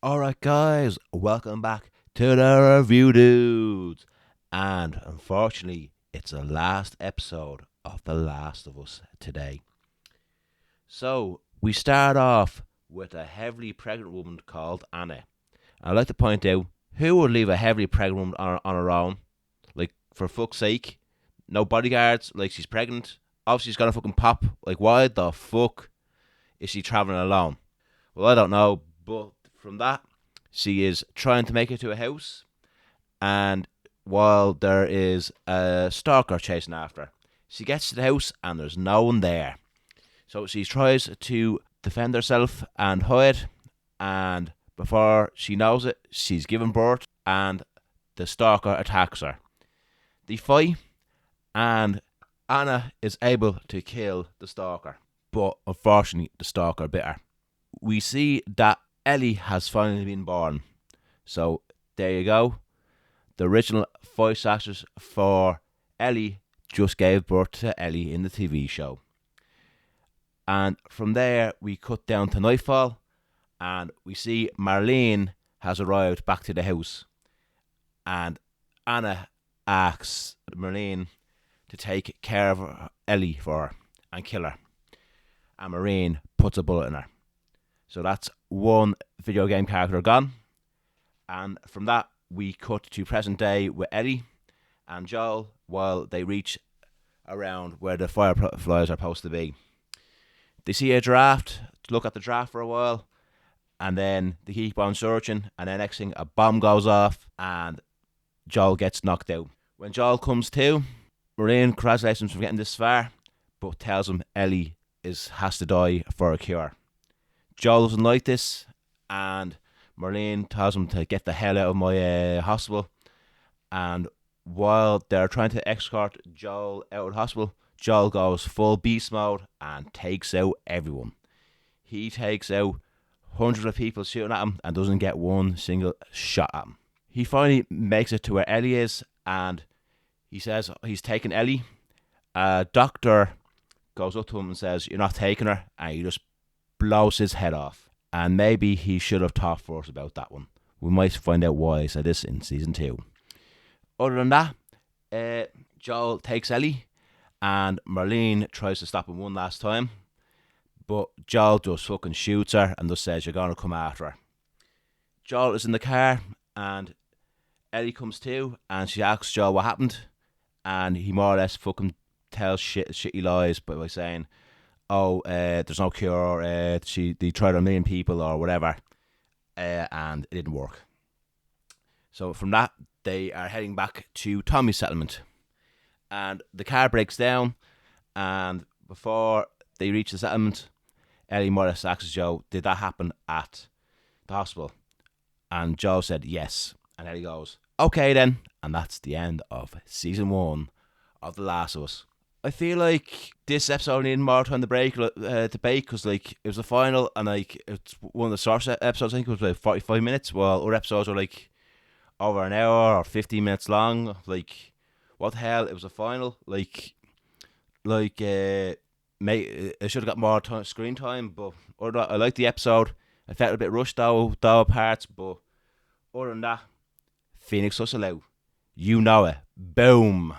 Alright, guys, welcome back to the Review Dudes. And unfortunately, it's the last episode of The Last of Us today. So, we start off with a heavily pregnant woman called Anna. I'd like to point out who would leave a heavily pregnant woman on her own? Like, for fuck's sake, no bodyguards, like she's pregnant. Obviously, she's gonna fucking pop. Like, why the fuck is she traveling alone? Well, I don't know, but from that, she is trying to make it to a house, and while there is a stalker chasing after her, she gets to the house and there's no one there. So she tries to defend herself and hide, and before she knows it, she's given birth, and the stalker attacks her. They fight, and Anna is able to kill the stalker, but unfortunately, the stalker bit her. We see that Ellie has finally been born. So there you go. The original voice actress for Ellie just gave birth to Ellie in the TV show. And from there, we cut down to nightfall, and we see Marlene has arrived back to the house. And Anna asks Marlene to take care of Ellie for her and kill her. And Marlene puts a bullet in her. So that's one video game character gone. And from that, we cut to present day with Ellie and Joel while they reach around where the fireflies are supposed to be. They see a draft, look at the draft for a while, and then they keep on searching, and then next thing, a bomb goes off, and Joel gets knocked out. When Joel comes to, Marine congratulates him for getting this far, but tells him Ellie has to die for a cure. Joel doesn't like this, and Marlene tells him to get the hell out of my hospital. And while they're trying to escort Joel out of the hospital, Joel goes full beast mode and takes out everyone. He takes out hundreds of people shooting at him and doesn't get one single shot at him. He finally makes it to where Ellie is, and he says he's taking Ellie. A doctor goes up to him and says, "You're not taking her," and he just blows his head off. And maybe he should have talked first about that one. We might find out why I said this in season 2. Other than that, Joel takes Ellie, and Marlene tries to stop him one last time, but Joel just fucking shoots her and just says, "You're gonna come after her." Joel is in the car, and Ellie comes to, and she asks Joel what happened, and he more or less fucking tells shitty lies by saying, there's no cure, they tried 1 million people or whatever, and it didn't work. So from that, they are heading back to Tommy's settlement, and the car breaks down, and before they reach the settlement, Ellie Morris asks Joe, "Did that happen at the hospital?" And Joe said yes, and Ellie goes, "Okay then," and that's the end of season 1 of The Last of Us. I feel like this episode needed more time to break debate, because like it was the final, and like it's one of the source episodes. I think it was like 45 minutes, while other episodes are like over an hour or 15 minutes long. Like, what the hell? It was a final. It should have got more screen time. But I liked the episode. I felt a bit rushed though at parts, but other than that, Phoenix Hustle out. You know it. Boom.